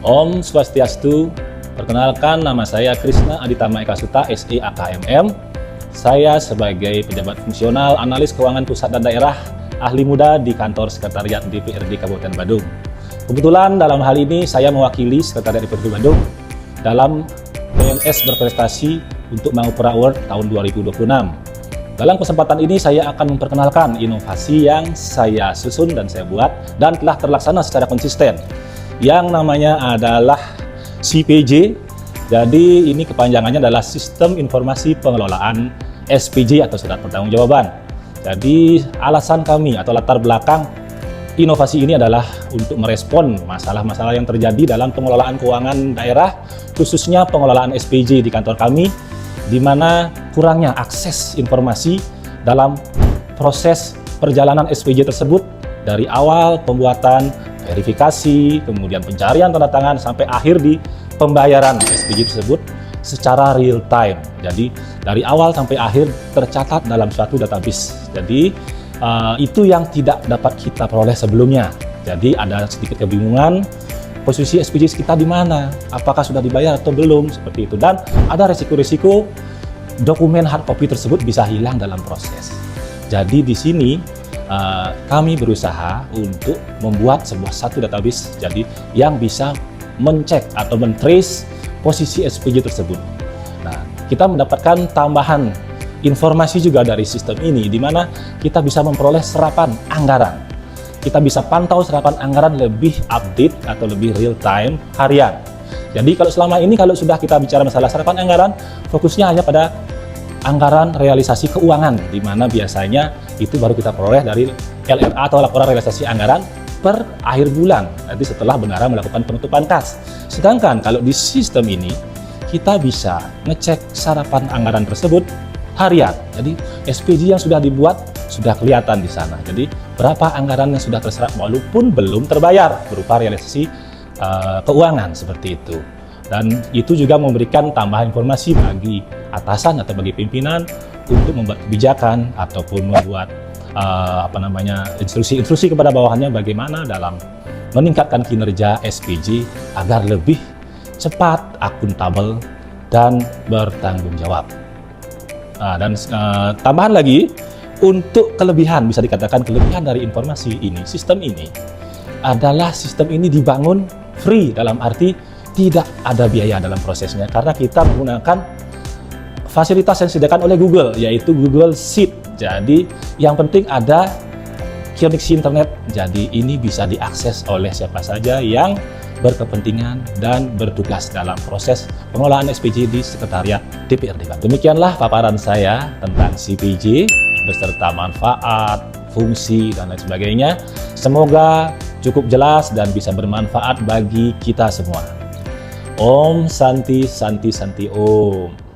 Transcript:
Om Swastiastu. Perkenalkan, nama saya Krishna Aditama Eka Suta, SE AKMM. Saya sebagai pejabat fungsional analis keuangan pusat dan daerah, ahli muda di kantor sekretariat DPRD Kabupaten Badung. Kebetulan dalam hal ini saya mewakili sekretariat DPRD Badung dalam PNS berprestasi untuk Mangupura Award tahun 2026. Dalam kesempatan ini saya akan memperkenalkan inovasi yang saya susun dan saya buat dan telah terlaksana secara konsisten, yang namanya adalah CPJ. Jadi ini kepanjangannya adalah Sistem Informasi Pengelolaan SPJ atau Surat Pertanggungjawaban. Jadi alasan kami atau latar belakang inovasi ini adalah untuk merespon masalah-masalah yang terjadi dalam pengelolaan keuangan daerah, khususnya pengelolaan SPJ di kantor kami, di mana kurangnya akses informasi dalam proses perjalanan SPJ tersebut dari awal pembuatan, verifikasi, kemudian pencarian tanda tangan, sampai akhir di pembayaran SPJ tersebut secara real time. Jadi dari awal sampai akhir tercatat dalam suatu database. Jadi itu yang tidak dapat kita peroleh sebelumnya. Jadi ada sedikit kebingungan, posisi SPJ kita di mana, apakah sudah dibayar atau belum, seperti itu. Dan ada resiko-resiko dokumen hard copy tersebut bisa hilang dalam proses. Jadi di sini kami berusaha untuk membuat satu database jadi yang bisa mencek atau men-trace posisi SPJ tersebut. Nah, kita mendapatkan tambahan informasi juga dari sistem ini, di mana kita bisa memperoleh serapan anggaran. Kita bisa pantau serapan anggaran lebih update atau lebih real time harian. Jadi kalau selama ini kalau sudah kita bicara masalah serapan anggaran, fokusnya hanya pada anggaran realisasi keuangan, di mana biasanya itu baru kita peroleh dari LRA atau laporan realisasi anggaran per akhir bulan, nanti setelah bendahara melakukan penutupan kas. Sedangkan kalau di sistem ini kita bisa ngecek serapan anggaran tersebut harian. Jadi SPJ yang sudah dibuat sudah kelihatan di sana. Jadi berapa anggaran yang sudah terserap walaupun belum terbayar berupa realisasi keuangan seperti itu. Dan itu juga memberikan tambahan informasi bagi atasan atau bagi pimpinan untuk membuat kebijakan ataupun membuat instruksi-instruksi kepada bawahannya bagaimana dalam meningkatkan kinerja SPJ agar lebih cepat, akuntabel, dan bertanggung jawab. Dan tambahan lagi, untuk kelebihan, bisa dikatakan kelebihan dari informasi ini, sistem ini adalah sistem ini dibangun free, dalam arti tidak ada biaya dalam prosesnya, karena kita menggunakan fasilitas yang disediakan oleh Google, yaitu Google Sheet. Jadi yang penting ada koneksi internet, jadi ini bisa diakses oleh siapa saja yang berkepentingan dan bertugas dalam proses pengelolaan SPJ di sekretariat DPRD. Demikianlah paparan saya tentang CPJ beserta manfaat, fungsi, dan lain sebagainya. Semoga cukup jelas dan bisa bermanfaat bagi kita semua. Om Santi Santi Santi Om.